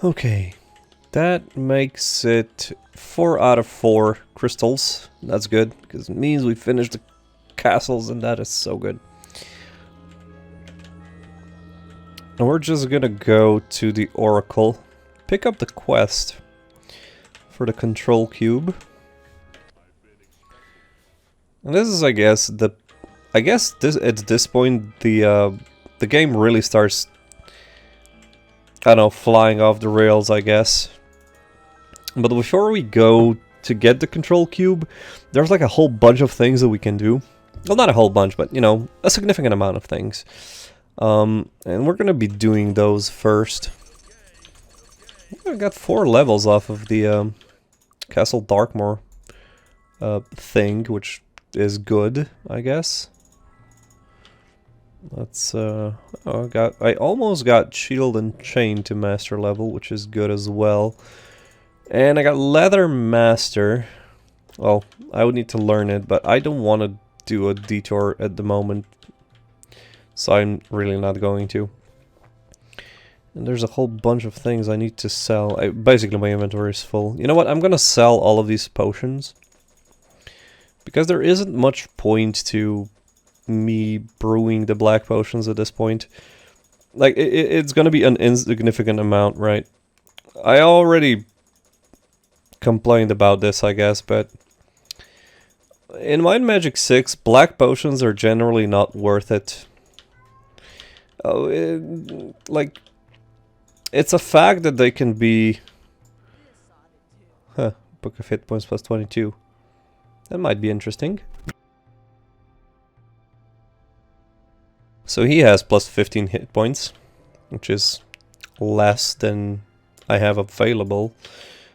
Okay, that makes it 4 out of 4 crystals. That's good, because it means we finished the castles, and that is so good. And we're just gonna go to the Oracle, pick up the quest for the control cube. And this is, I guess, at this point the game really starts, I don't know, flying off the rails, I guess. But before we go to get the control cube, there's like a whole bunch of things that we can do. Well, not a whole bunch, but, you know, a significant amount of things. And we're gonna be doing those first. I got 4 levels off of the Castle Darkmoor thing, which is good, I guess. Let's I almost got Shield and Chain to master level, which is good as well. And I got Leather Master. Well, I would need to learn it, but I don't want to do a detour at the moment, so I'm really not going to. And there's a whole bunch of things I need to sell. Basically, my inventory is full. You know what? I'm gonna sell all of these potions, because there isn't much point to me brewing the black potions at this point. Like, it's gonna be an insignificant amount, right? I already complained about this, I guess, but in Might and Magic 6, black potions are generally not worth it. Like, it's a fact that they can be... Huh, Book of Hit Points plus 22. That might be interesting. So he has plus 15 hit points, which is less than I have available.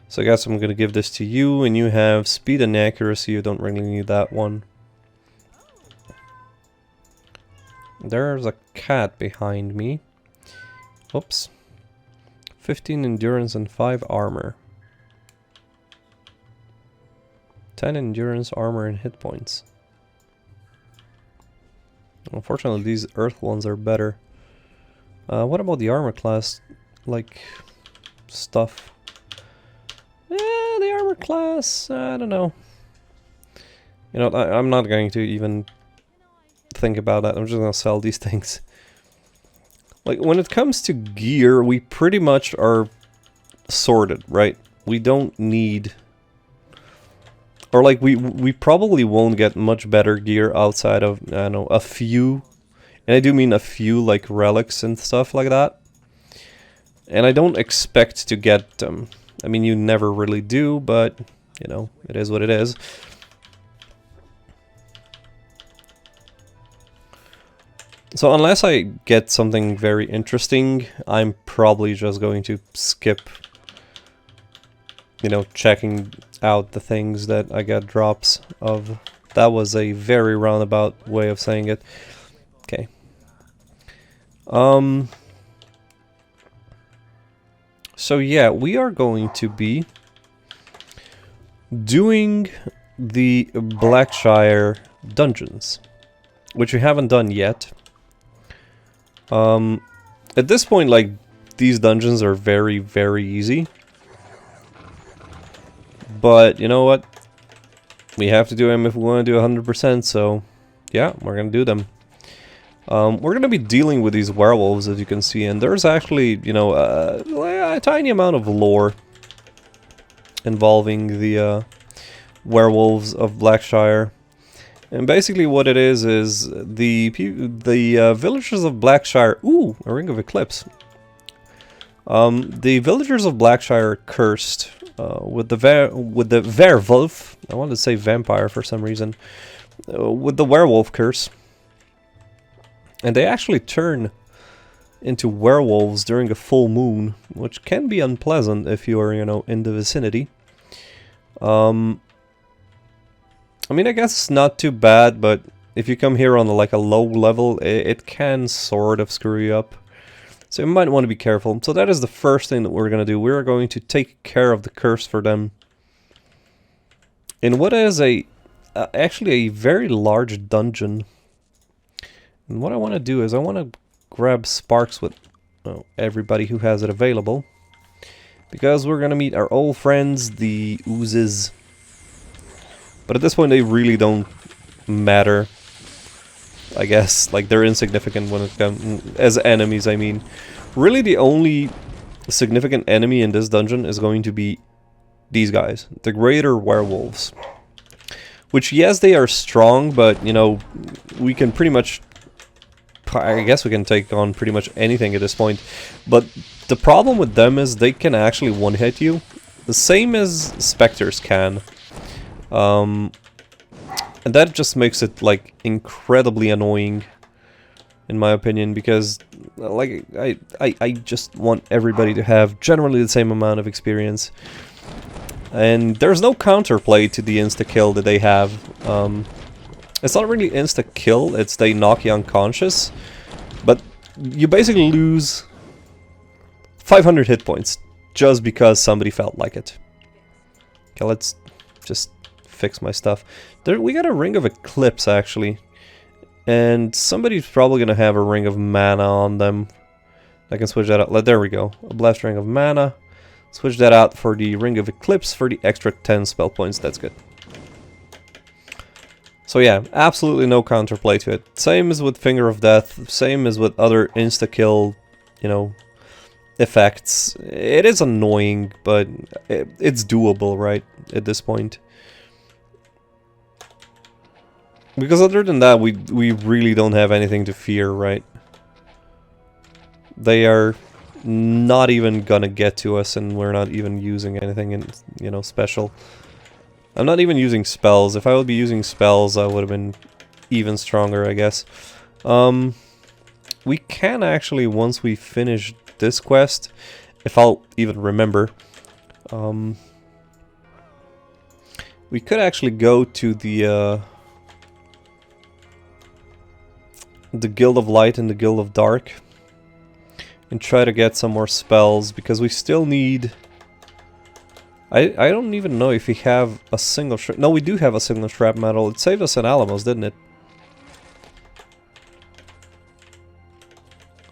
So I guess I'm gonna give this to you, and you have speed and accuracy. You don't really need that one. There's a cat behind me. Oops. 15 endurance and 5 armor. 10 endurance, armor, and hit points. Unfortunately, these earth ones are better. What about the armor class, like, stuff? The armor class, I don't know. You know, I'm not going to even think about that. I'm just gonna sell these things. Like, when it comes to gear, we pretty much are sorted, right? We don't need... Or, like, we probably won't get much better gear outside of, I don't know, a few. And I do mean a few, like, relics and stuff like that. And I don't expect to get them. I mean, you never really do, but, you know, it is what it is. So unless I get something very interesting, I'm probably just going to skip, you know, checking out the things that I get drops of. That was a very roundabout way of saying it. Okay. So yeah, we are going to be doing the Blackshire Dungeons, which we haven't done yet. At this point, like, these dungeons are very, very easy. But, you know what? We have to do them if we want to do 100%, so yeah, we're gonna do them. We're gonna be dealing with these werewolves, as you can see, and there's actually, you know, a tiny amount of lore involving the werewolves of Blackshire. And basically what it is the villagers of Blackshire... Ooh, a Ring of Eclipse. The villagers of Blackshire are cursed with the werewolf. I wanted to say vampire for some reason. With the werewolf curse. And they actually turn into werewolves during a full moon, which can be unpleasant if you are, you know, in the vicinity. I mean, I guess it's not too bad, but if you come here on like a low level, it can sort of screw you up. So you might want to be careful. So that is the first thing that we're going to do. We're going to take care of the curse for them. In what is actually a very large dungeon. And what I want to do is I want to grab sparks with everybody who has it available. Because we're gonna meet our old friends, the oozes. But at this point they really don't matter. I guess, like, they're insignificant when it comes as enemies, I mean. Really the only significant enemy in this dungeon is going to be these guys, the greater werewolves. Which, yes, they are strong, but, you know, we can pretty much... I guess we can take on pretty much anything at this point. But the problem with them is they can actually one-hit you. The same as specters can. And that just makes it, like, incredibly annoying, in my opinion, because, like, I just want everybody to have generally the same amount of experience. And there's no counterplay to the insta-kill that they have. It's not really insta-kill, it's they knock you unconscious. But you basically lose 500 hit points just because somebody felt like it. Okay, let's just fix my stuff. We got a Ring of Eclipse, actually. And somebody's probably gonna have a Ring of Mana on them. I can switch that out. There we go. A Blessed Ring of Mana. Switch that out for the Ring of Eclipse for the extra 10 spell points. That's good. So yeah, absolutely no counterplay to it. Same as with Finger of Death. Same as with other insta-kill, you know, effects. It is annoying, but it's doable, right, at this point. Because other than that, we really don't have anything to fear, right? They are not even gonna get to us, and we're not even using anything in, you know, special. I'm not even using spells. If I would be using spells, I would have been even stronger, I guess. We can actually, once we finish this quest, if I'll even remember, we could actually go to the Guild of Light and the Guild of Dark and try to get some more spells, because we still need... I don't even know if we have a single... No, we do have a single Shrap Metal. It saved us in Alamos, didn't it?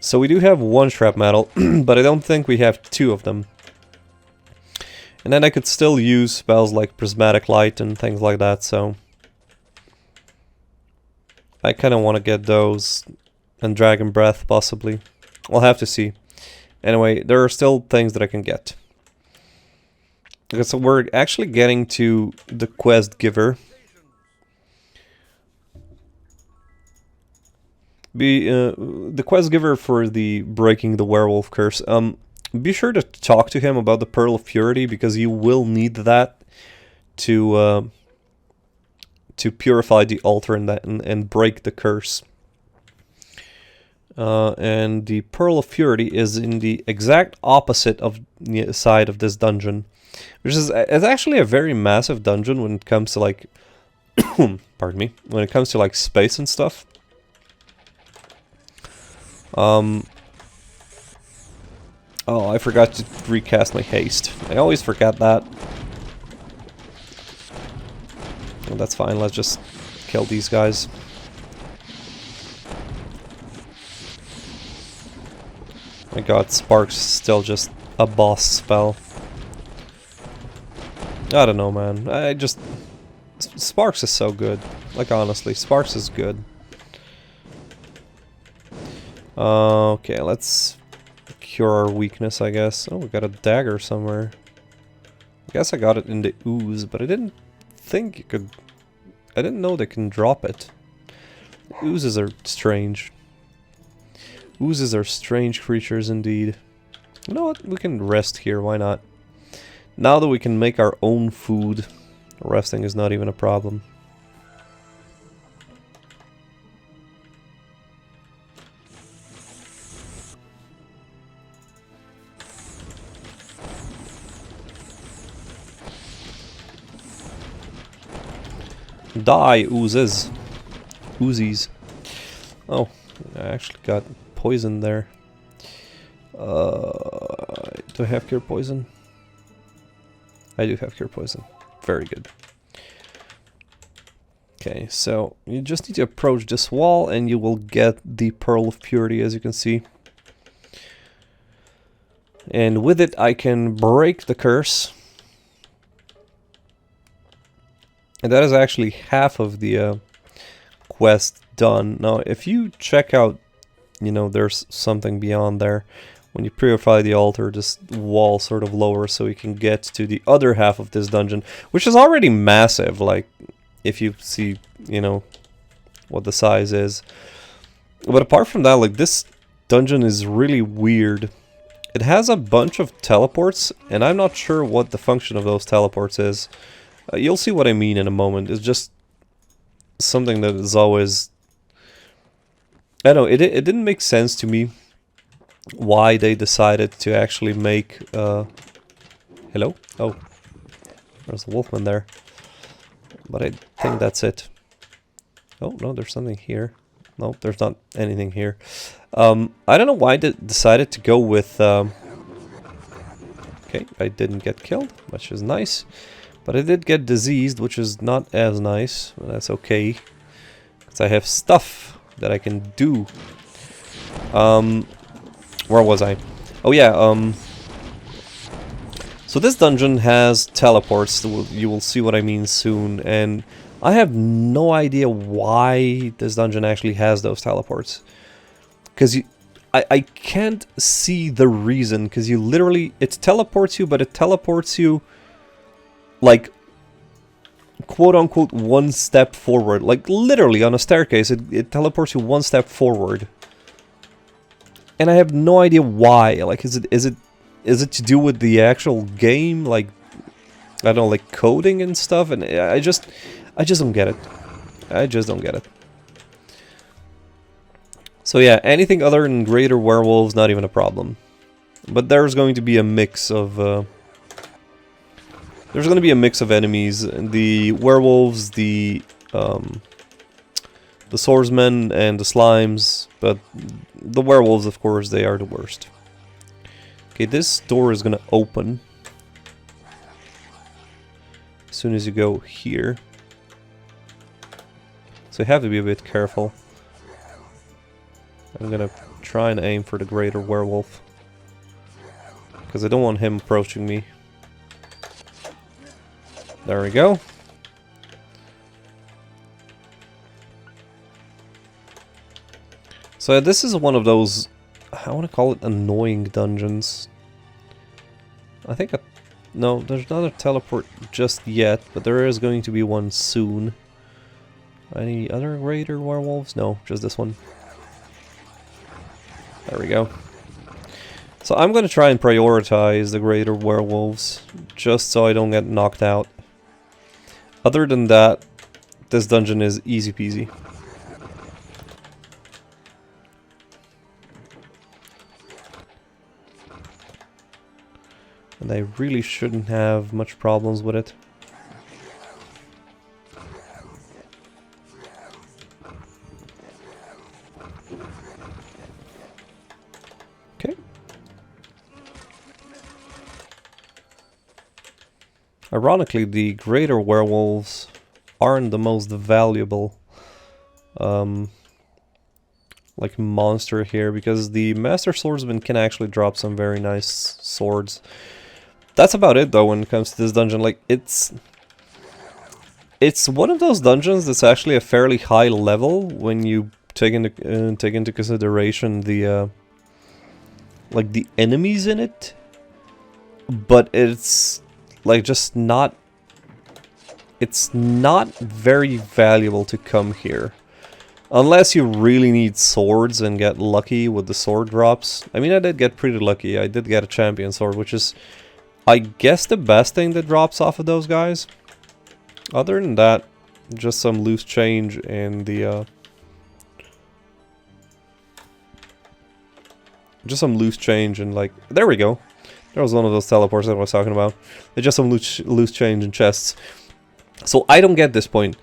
So we do have one Shrap Metal, but I don't think we have two of them. And then I could still use spells like Prismatic Light and things like that, so... I kind of want to get those, and Dragon Breath, possibly. We'll have to see. Anyway, there are still things that I can get. Okay, so we're actually getting to the quest giver. The quest giver for the breaking the werewolf curse. Be sure to talk to him about the Pearl of Purity, because you will need that to purify the altar and break the curse. And the Pearl of Purity is in the exact opposite of the side of this dungeon, which is it's actually a very massive dungeon when it comes to, like, pardon me, when it comes to, like, space and stuff. Oh, I forgot to recast my haste. I always forget that. Well, that's fine, let's just kill these guys. My god, Sparks is still just a boss spell. I don't know, man. I just... Sparks is so good. Like, honestly, Sparks is good. Okay, let's cure our weakness, I guess. Oh, we got a dagger somewhere. I guess I got it in the ooze, but I didn't think you could... I didn't know they can drop it. Oozes are strange. Oozes are strange creatures indeed. You know what? We can rest here, why not? Now that we can make our own food, resting is not even a problem. Die, oozes. Oozies. Oh, I actually got poison there. Do I have cure poison? I do have cure poison. Very good. Okay, so you just need to approach this wall and you will get the Pearl of Purity, as you can see. And with it I can break the curse. And that is actually half of the quest done. Now if you check out, you know, there's something beyond there. When you purify the altar, this wall sort of lowers so you can get to the other half of this dungeon, which is already massive, like, if you see, you know, what the size is. But apart from that, like, this dungeon is really weird. It has a bunch of teleports, and I'm not sure what the function of those teleports is. You'll see what I mean in a moment. It's just something that is always... I don't know, it didn't make sense to me why they decided to actually make... Hello? Oh, there's a wolfman there. But I think that's it. Oh, no, there's something here. No, there's not anything here. I don't know why they decided to go with... Okay, I didn't get killed, which is nice. But I did get diseased, which is not as nice. But that's okay. Because I have stuff that I can do. Where was I? Oh yeah, so this dungeon has teleports. You will see what I mean soon. And I have no idea why this dungeon actually has those teleports. Because I can't see the reason. Because you literally... It teleports you, but it teleports you... like, quote-unquote, one step forward. Like, literally, on a staircase, it teleports you one step forward. And I have no idea why. Like, is it to do with the actual game? Like, I don't know, like coding and stuff? And I just don't get it. I just don't get it. So yeah, anything other than greater werewolves, not even a problem. But there's going to be a mix of... there's going to be a mix of enemies. The werewolves, the swordsmen, and the slimes. But the werewolves, of course, they are the worst. Okay, this door is going to open as soon as you go here. So you have to be a bit careful. I'm going to try and aim for the greater werewolf. Because I don't want him approaching me. There we go. So this is one of those, I want to call it annoying dungeons. I think, no, there's not a teleport just yet, but there is going to be one soon. Any other greater werewolves? No, just this one. There we go. So I'm going to try and prioritize the greater werewolves, just so I don't get knocked out. Other than that, this dungeon is easy peasy. And I really shouldn't have much problems with it. Okay. Ironically, the greater werewolves aren't the most valuable like monster here, because the master swordsman can actually drop some very nice swords. That's about it though when it comes to this dungeon. Like, it's one of those dungeons that's actually a fairly high level when you take into consideration the like the enemies in it, but it's like just not, it's not very valuable to come here. Unless you really need swords and get lucky with the sword drops. I mean, I did get pretty lucky. I did get a champion sword, which is, I guess, the best thing that drops off of those guys. Other than that, just some loose change and the... just some loose change and like... There we go. There was one of those teleports that I was talking about. There's just some loose change in chests. So I don't get this point.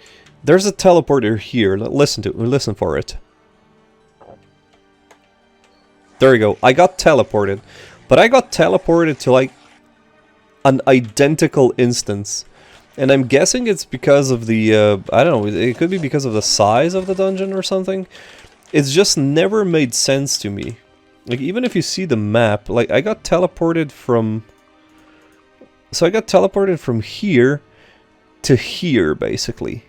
There's a teleporter here. Listen for it. There we go. I got teleported. But I got teleported to like an identical instance. And I'm guessing it's because of the, I don't know, it could be because of the size of the dungeon or something. It's just never made sense to me. Like, even if you see the map, like, I got teleported from... So I got teleported from here to here, basically.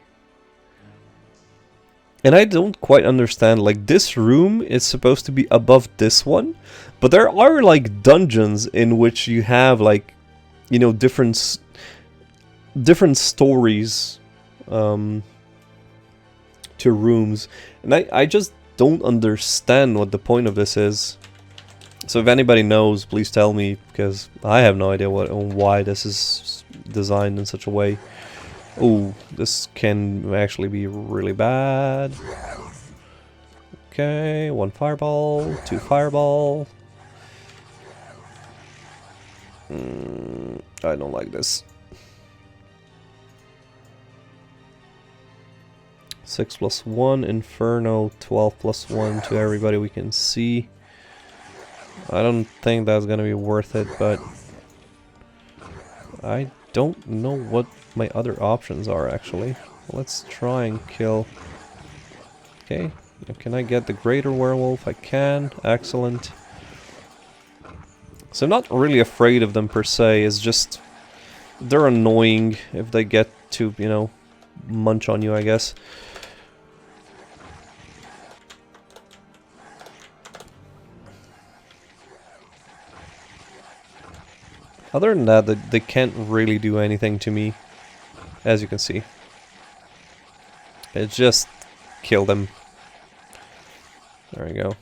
And I don't quite understand, like, this room is supposed to be above this one, but there are, like, dungeons in which you have, like, you know, different stories to rooms. And I just don't understand what the point of this is. So if anybody knows, please tell me, because I have no idea why this is designed in such a way. Oh, this can actually be really bad. Okay, 1 fireball, 2 fireball. I don't like this. 6 plus 1, Inferno, 12 plus 1 to everybody we can see. I don't think that's gonna be worth it, but I don't know what my other options are, actually. Let's try and kill. Okay, can I get the greater werewolf? I can. Excellent. So I'm not really afraid of them per se, it's just they're annoying if they get to, you know, munch on you, I guess. Other than that, they can't really do anything to me, as you can see. It's just kill them. There we go.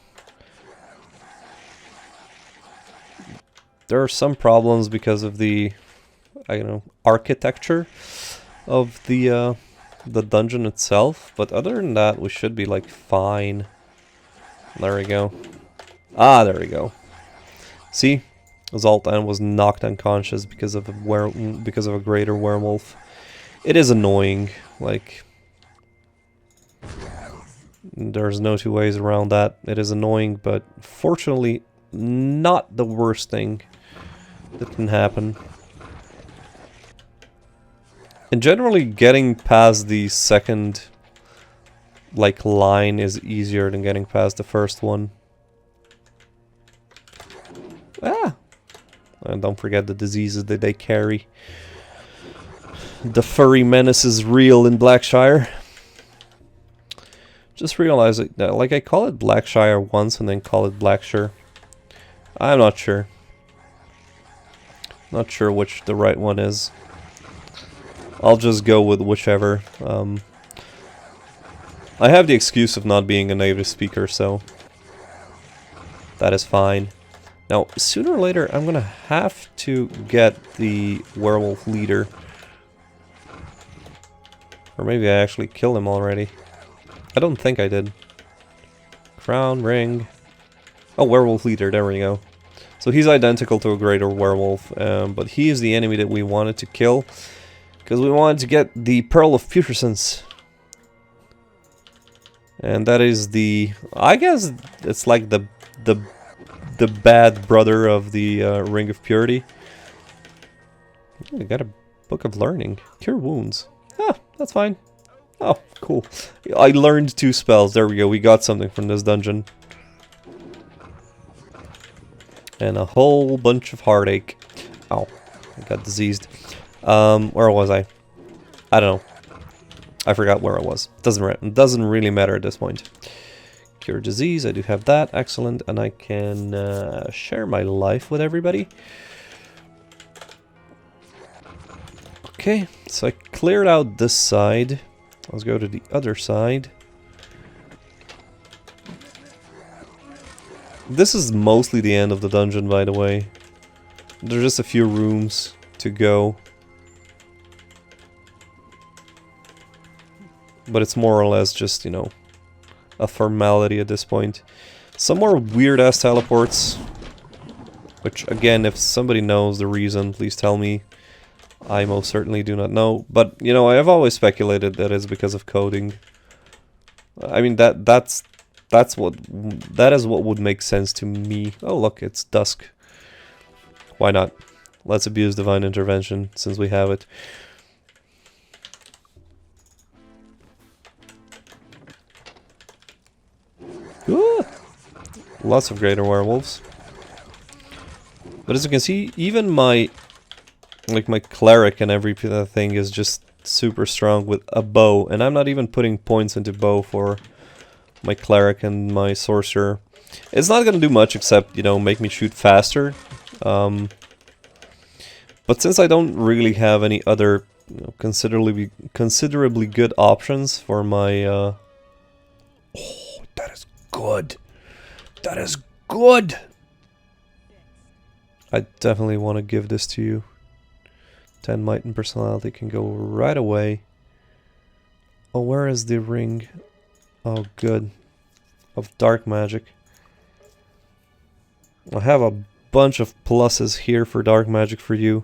There are some problems because of the, I don't know, architecture of the dungeon itself, but other than that, we should be like fine. There we go. Ah, there we go. See, Zoltan was knocked unconscious because of a greater werewolf. It is annoying. Like, there's no two ways around that. It is annoying, but fortunately, not the worst thing that can happen. And generally, getting past the second, like, line is easier than getting past the first one. Ah! And don't forget the diseases that they carry. The furry menace is real in Blackshire. Just realize that, like, I call it Blackshire once and then call it Blackshire. I'm not sure. Not sure which the right one is. I'll just go with whichever. I have the excuse of not being a native speaker, so that is fine. Now, sooner or later, I'm gonna have to get the Werewolf Leader. Or maybe I actually killed him already. I don't think I did. Crown, ring. Oh, Werewolf Leader, there we go. So he's identical to a greater werewolf, but he is the enemy that we wanted to kill. Because we wanted to get the Pearl of Putrescence. And that is the... I guess it's like the bad brother of the Ring of Purity. I got a Book of Learning. Cure Wounds. Ah, that's fine. Oh, cool. I learned 2 spells. There we go. We got something from this dungeon. And a whole bunch of heartache. Ow. I got diseased. Where was I? I don't know. I forgot where I was. Doesn't really matter at this point. Cure disease, I do have that. Excellent. And I can share my life with everybody. Okay, so I cleared out this side. Let's go to the other side. This is mostly the end of the dungeon, by the way. There's just a few rooms to go. But it's more or less just, you know, a formality at this point. Some more weird-ass teleports. Which, again, if somebody knows the reason, please tell me. I most certainly do not know. But, you know, I have always speculated that it's because of coding. I mean, that is what would make sense to me. Oh, look, it's dusk. Why not? Let's abuse divine intervention, since we have it. Ooh. lots of greater werewolves. But as you can see, even my cleric and everything is just super strong with a bow, and I'm not even putting points into bow for my cleric and my sorcerer. It's not gonna do much except, you know, make me shoot faster. But since I don't really have any other, you know, considerably good options for my oh, that is good. That is good. I definitely want to give this to you. 10 might and personality can go right away. Oh, where is the ring? Oh, good. Of dark magic. I have a bunch of pluses here for dark magic for you.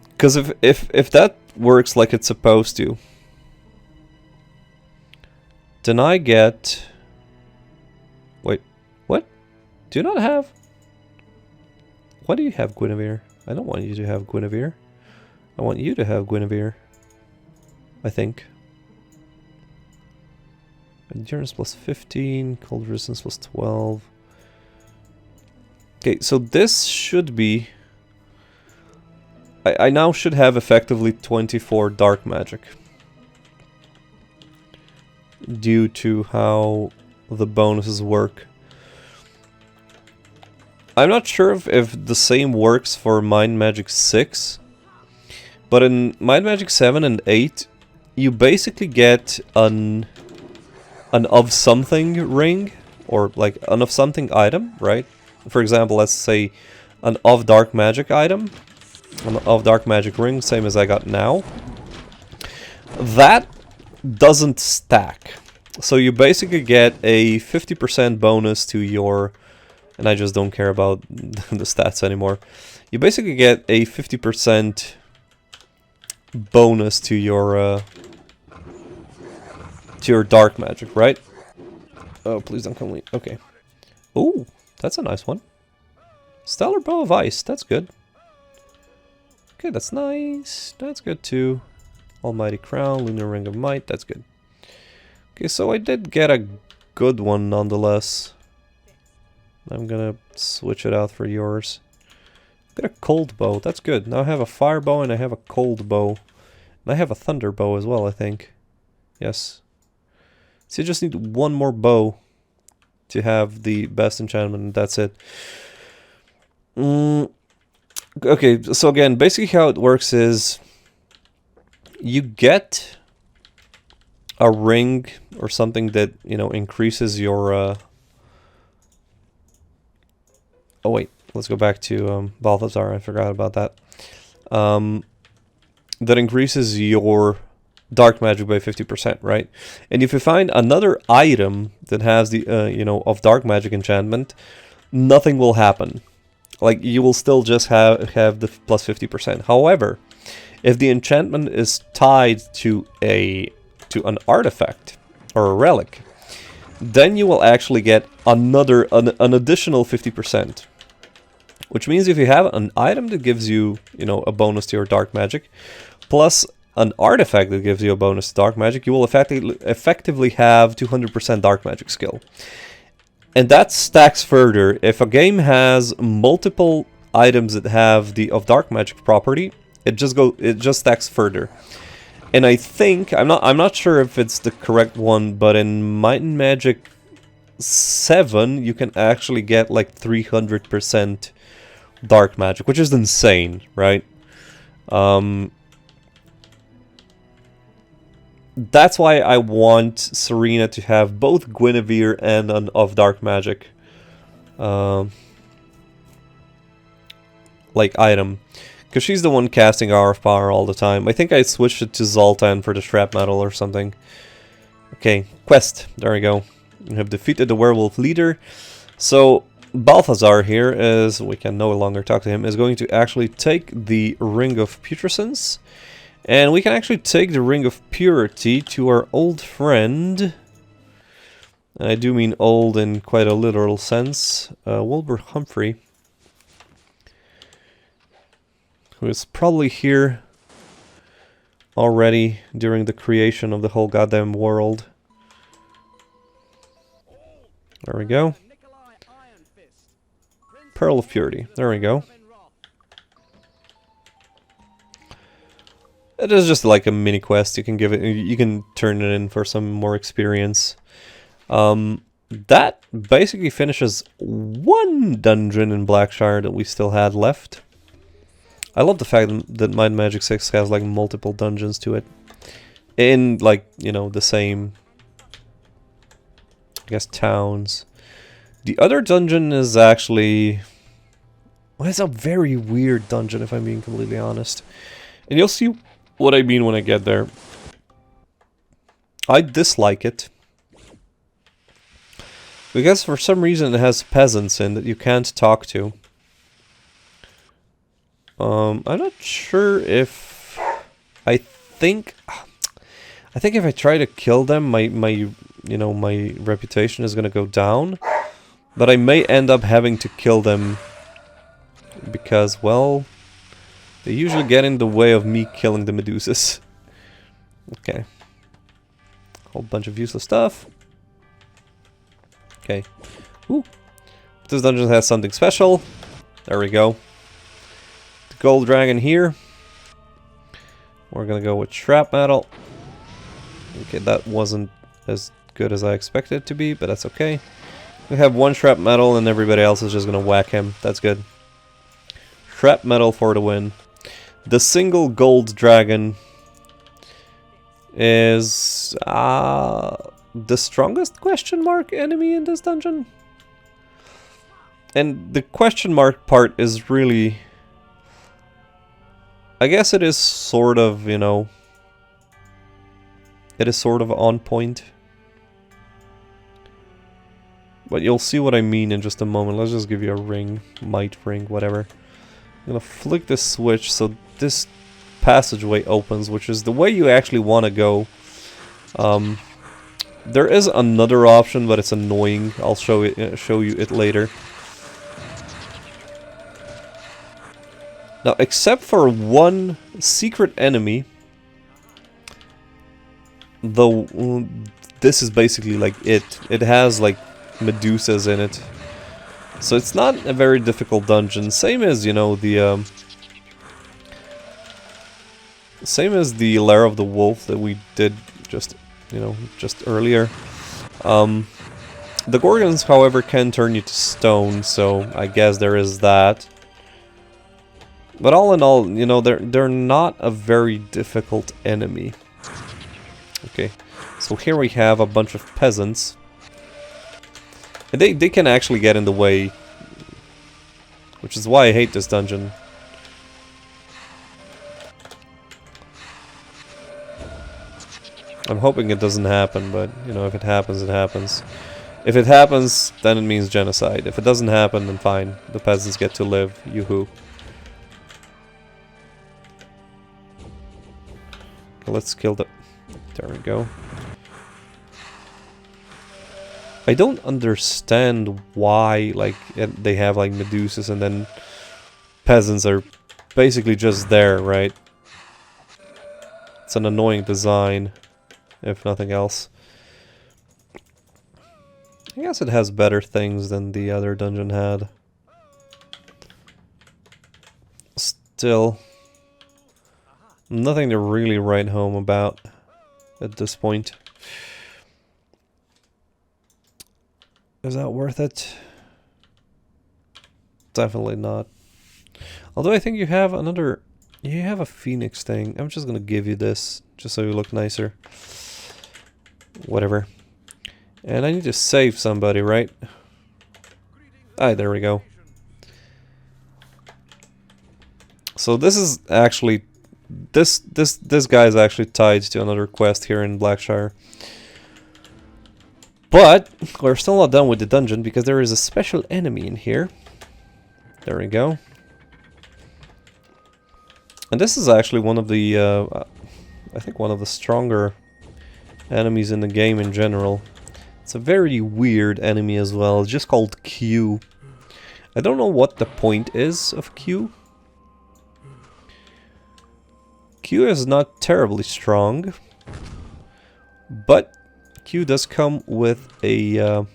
Because if that works like it's supposed to, then I get... Wait, what? Do you not have... Why do you have Guinevere? I don't want you to have Guinevere. I want you to have Guinevere. I think. Endurance plus 15, cold resistance plus 12. Okay, so this should be... I now should have effectively 24 dark magic. Due to how the bonuses work. I'm not sure if the same works for Mind Magic 6, but in Mind Magic 7 and 8, you basically get an of something ring, or like an of something item, right? For example, let's say an of dark magic item, an of dark magic ring, same as I got now. That doesn't stack. So you basically get a 50% bonus to your... And I just don't care about the stats anymore. You basically get a 50% bonus to your dark magic, right? Oh, please don't come late. Okay. Ooh, that's a nice one. Stellar Bow of Ice, that's good. Okay, that's nice. That's good too. Almighty Crown, Lunar Ring of Might, that's good. Okay, so I did get a good one nonetheless. I'm gonna switch it out for yours. Got a cold bow, that's good. Now I have a fire bow and I have a cold bow. And I have a thunder bow as well, I think. Yes. So you just need one more bow to have the best enchantment, and that's it. Okay, so again, basically how it works is you get a ring or something that, you know, increases your... Oh wait, let's go back to Balthazar, I forgot about that. That increases your dark magic by 50%, right? And if you find another item that has the, you know, of dark magic enchantment, nothing will happen. Like, you will still just have the plus 50%. However, if the enchantment is tied to an artifact or a relic, then you will actually get an additional 50%. Which means if you have an item that gives you, you know, a bonus to your dark magic, plus an artifact that gives you a bonus to dark magic, you will effectively have 200% dark magic skill. And that stacks further. If a game has multiple items that have the of dark magic property, it just stacks further. And I think I'm not sure if it's the correct one, but in Might and Magic 7 you can actually get like 300% dark magic, which is insane, right? That's why I want Serena to have both Guinevere and an of dark magic like item, because she's the one casting Hour of Power all the time. I think I switched it to Zoltan for the Shrapnel or something. Okay, quest. There we go. We have defeated the Werewolf Leader. So Balthazar here, as we can no longer talk to him, is going to actually take the Ring of Putrescence. And we can actually take the Ring of Purity to our old friend. I do mean old in quite a literal sense. Wilbur Humphrey. Who is probably here already during the creation of the whole goddamn world. There we go. Pearl of Purity. There we go. It is just like a mini quest. You can give it. You can turn it in for some more experience. That basically finishes one dungeon in Blackshire that we still had left. I love the fact that Might and Magic 6 has like multiple dungeons to it. In like, you know, the same, I guess, towns. The other dungeon is actually, well, it's a very weird dungeon if I'm being completely honest. And you'll see what I mean when I get there. I dislike it. Because for some reason it has peasants in that you can't talk to. I'm not sure if... I think if I try to kill them, my reputation is gonna go down. But I may end up having to kill them because, well, they usually get in the way of me killing the Medusas. Okay. Whole bunch of useless stuff. Okay. Ooh. This dungeon has something special. There we go. The gold dragon here. We're gonna go with shrap metal. Okay, that wasn't as good as I expected it to be, but that's okay. We have one shrap metal and everybody else is just gonna whack him. That's good. Shrap metal for the win. The single gold dragon is the strongest question mark enemy in this dungeon. And the question mark part is really, I guess it is sort of, you know, it is sort of on point. But you'll see what I mean in just a moment. Let's just give you a ring, might ring, whatever. I'm gonna flick this switch so this passageway opens, which is the way you actually want to go. There is another option, but it's annoying. I'll show you it later. Now, except for one secret enemy, though, this is basically like it. It has like Medusas in it, so it's not a very difficult dungeon. Same as, you know, the same as the Lair of the Wolf that we did just, you know, just earlier. The Gorgons, however, can turn you to stone, so I guess there is that. But all in all, you know, they're not a very difficult enemy. Okay, so here we have a bunch of peasants. And they can actually get in the way, which is why I hate this dungeon. I'm hoping it doesn't happen, but, you know, if it happens, it happens. If it happens, then it means genocide. If it doesn't happen, then fine. The peasants get to live. Yoo-hoo. Okay, let's kill the... There we go. I don't understand why, like, they have, like, Medusas and then peasants are basically just there, right? It's an annoying design, if nothing else. I guess it has better things than the other dungeon had. Still, nothing to really write home about at this point. Is that worth it? Definitely not. Although I think you have another... You have a phoenix thing. I'm just gonna give you this, just so you look nicer. Whatever. And I need to save somebody, right? Ah, there we go. So this is actually... This guy is actually tied to another quest here in Blackshire. But we're still not done with the dungeon because there is a special enemy in here. There we go. And this is actually one of the, I think one of the stronger enemies in the game in general. It's a very weird enemy as well. It's just called Q. I don't know what the point is of Q. Q is not terribly strong, but Q does come with a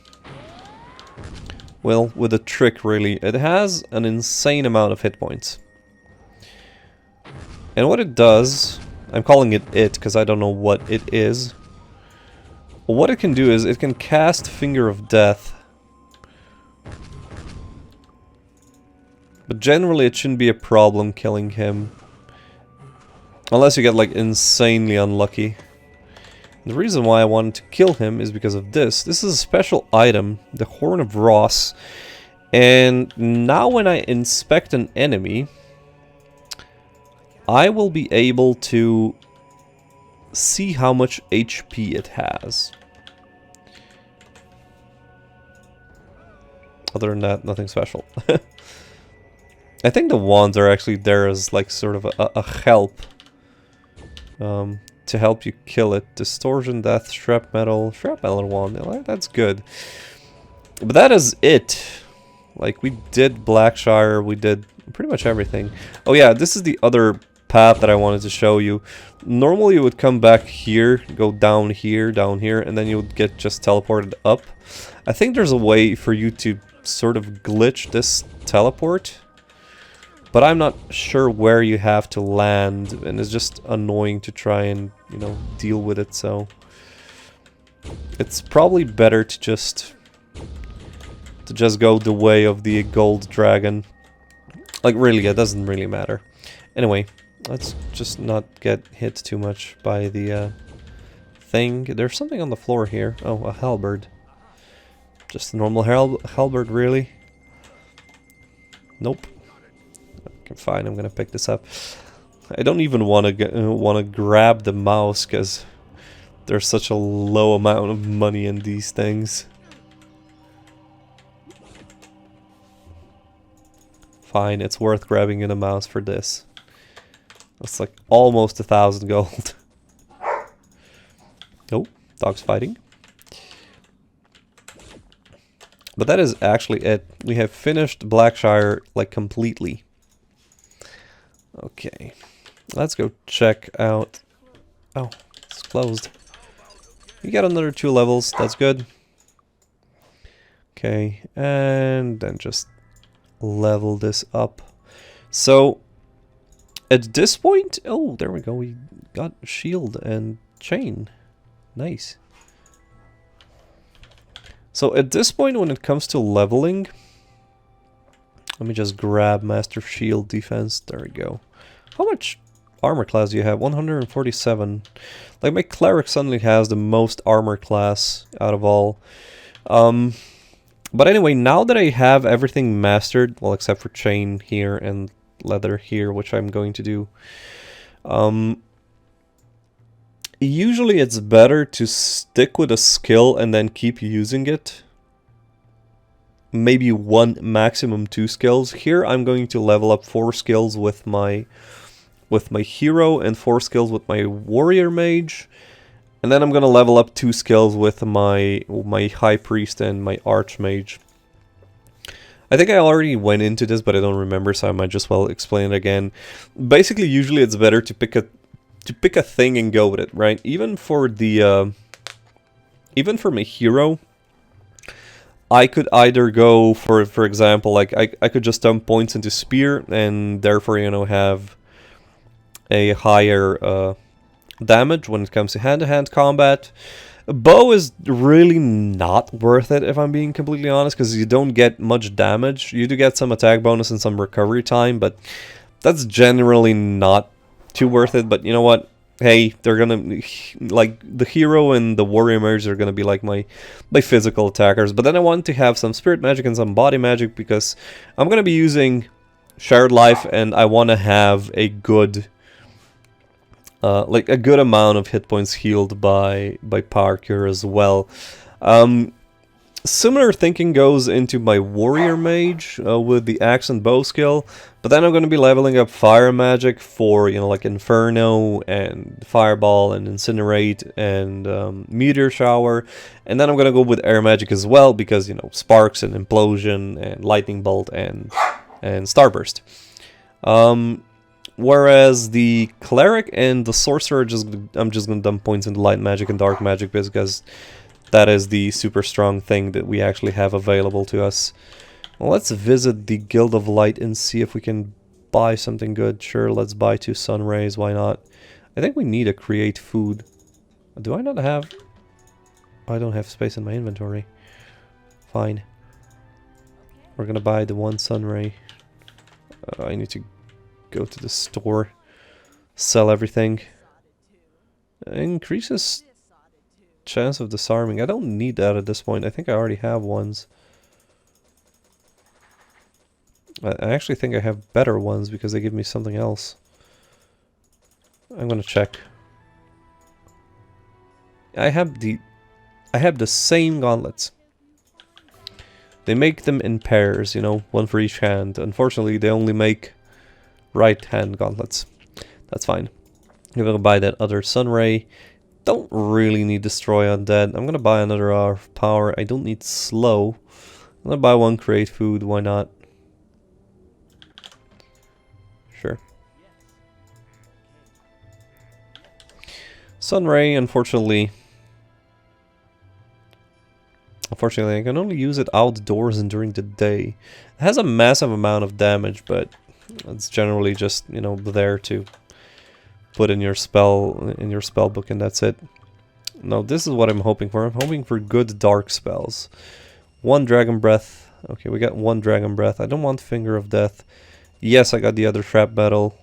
well, with a trick really. It has an insane amount of hit points. And what it does, I'm calling it because I don't know what it is. What it can do is it can cast Finger of Death. But generally it shouldn't be a problem killing him. Unless you get like insanely unlucky. The reason why I wanted to kill him is because of this. This is a special item, the Horn of Ross. And now when I inspect an enemy, I will be able to see how much HP it has. Other than that, nothing special. I think the wands are actually there as like sort of a help. To help you kill it. Distortion, Death, Shrapnel wand. That's good. But that is it. Like, we did Blackshire, we did pretty much everything. Oh yeah, this is the other path that I wanted to show you. Normally you would come back here, go down here, and then you would get just teleported up. I think there's a way for you to sort of glitch this teleport. But I'm not sure where you have to land, and it's just annoying to try and, you know, deal with it, so... It's probably better to just go the way of the gold dragon. Like, really, it doesn't really matter. Anyway, let's just not get hit too much by the thing. There's something on the floor here. Oh, a halberd. Just a normal halberd, really? Nope. Okay, fine, I'm gonna pick this up. I don't even want to grab the mouse because there's such a low amount of money in these things. Fine, it's worth grabbing in a mouse for this. That's like almost 1,000 gold. Oh, dog's fighting. But that is actually it. We have finished Blackshire like completely. Okay, let's go check out... Oh, it's closed. We got another 2 levels, that's good. Okay, and then just level this up. So, at this point... Oh, there we go, we got shield and chain. Nice. So at this point when it comes to leveling... Let me just grab Master Shield Defense. There we go. How much armor class do you have? 147. Like, my cleric suddenly has the most armor class out of all. But anyway, now that I have everything mastered, well, except for chain here and leather here, which I'm going to do. Usually it's better to stick with a skill and then keep using it. Maybe 1, maximum 2 skills. Here I'm going to level up 4 skills with my hero and 4 skills with my warrior mage, and then I'm gonna level up 2 skills with my high priest and my archmage. I think I already went into this, but I don't remember, so I might just well explain it again. Basically, usually it's better to pick a thing and go with it, right? Even for my hero, I could either go for example, like I could just dump points into spear and therefore, you know, have a higher damage when it comes to hand-to-hand combat. Bow is really not worth it, if I'm being completely honest, because you don't get much damage. You do get some attack bonus and some recovery time, but that's generally not too worth it. But you know what? Hey, they're gonna, like, the hero and the warrior mage are gonna be like my physical attackers. But then I want to have some spirit magic and some body magic, because I'm gonna be using shared life, and I want to have a good, like a good amount of hit points healed by power cure as well. Similar thinking goes into my warrior mage with the axe and bow skill, but then I'm going to be leveling up fire magic for, you know, like Inferno and Fireball and Incinerate and Meteor Shower, and then I'm going to go with air magic as well, because, you know, Sparks and Implosion and Lightning Bolt and Starburst. Whereas the cleric and the sorcerer, I'm just going to dump points into light magic and dark magic, because that is the super strong thing that we actually have available to us. Well, let's visit the Guild of Light and see if we can buy something good. Sure, let's buy 2 sun rays, why not? I think we need to create food. Do I not have... I don't have space in my inventory. Fine. We're gonna buy the 1 sun ray. I need to go to the store. Sell everything. Increases chance of disarming. I don't need that at this point. I think I already have ones. I actually think I have better ones because they give me something else. I'm gonna check. I have the same gauntlets. They make them in pairs, you know, one for each hand. Unfortunately, they only make right hand gauntlets. That's fine. I'm gonna buy that other sun ray. Don't really need destroy undead. I'm gonna buy another hour of power. I don't need slow. I'm gonna buy 1 create food. Why not? Sure. Sun ray, unfortunately, I can only use it outdoors and during the day. It has a massive amount of damage, but it's generally just, you know, there to put in your spell book, and that's it. Now this is what I'm hoping for. I'm hoping for good dark spells. 1 dragon breath. Okay, we got 1 dragon breath. I don't want finger of death. Yes, I got the other trap battle.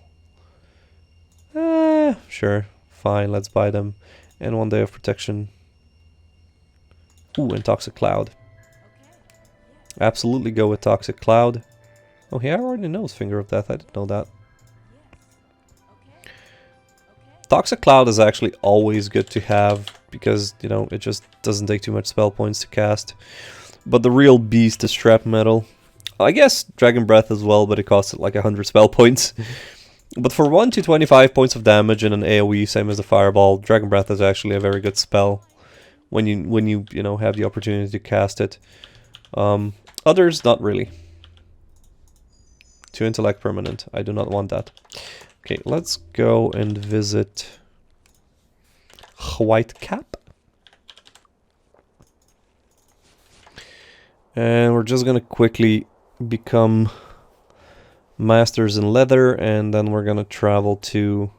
Sure, fine, let's buy them. And 1 day of protection. Ooh, and Toxic Cloud. Absolutely go with Toxic Cloud. Oh, he already knows Finger of Death. I didn't know that. Toxic Cloud is actually always good to have because, you know, it just doesn't take too much spell points to cast. But the real beast is Trap Metal. I guess Dragon Breath as well, but it costs like 100 spell points. But for 1 to 25 points of damage in an AoE, same as the Fireball, Dragon Breath is actually a very good spell. When you know, have the opportunity to cast it. Others, not really. 2 intellect permanent. I do not want that. Okay, let's go and visit Whitecap. And we're just gonna quickly become masters in leather, and then we're gonna travel to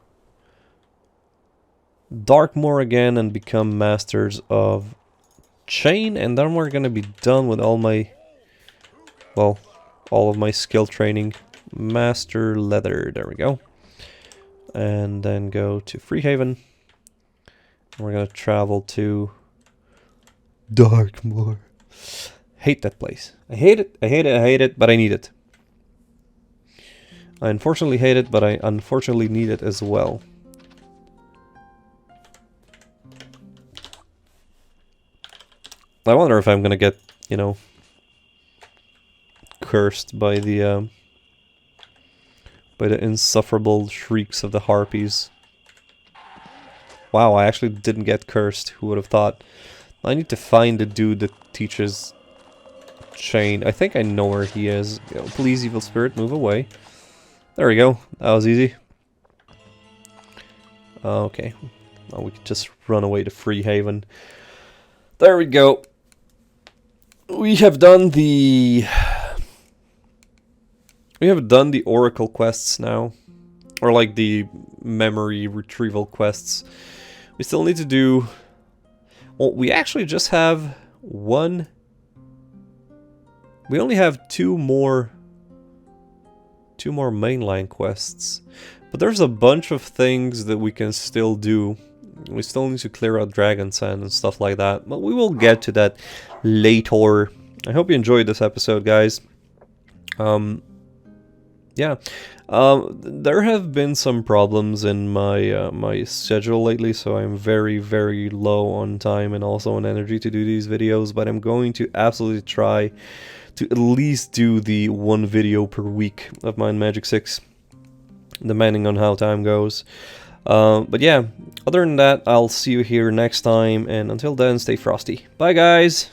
Darkmoor again and become masters of chain, and then we're gonna be done with all my, well, all of my skill training. Master leather, there we go. And then go to Freehaven. We're gonna travel to Darkmoor. Hate that place. I hate it, I hate it, I hate it, but I need it. I unfortunately hate it, but I unfortunately need it as well. I wonder if I'm gonna get, you know, cursed by the insufferable shrieks of the harpies. Wow, I actually didn't get cursed. Who would have thought? I need to find the dude that teaches chain. I think I know where he is. You know, please, evil spirit, move away. There we go. That was easy. Okay. Well, we could just run away to Freehaven. There we go. We have done the Oracle quests now, or like the memory retrieval quests. We still need to do, well, we actually just have one. We only have two more mainline quests, but there's a bunch of things that we can still do. We still need to clear out Dragon Sand and stuff like that, but we will get to that later. I hope you enjoyed this episode, guys. Yeah, there have been some problems in my my schedule lately, so I'm very, very low on time and also on energy to do these videos, but I'm going to absolutely try to at least do the 1 video per week of mine Magic 6, depending on how time goes. But yeah, other than that, I'll see you here next time, and until then, stay frosty. Bye, guys!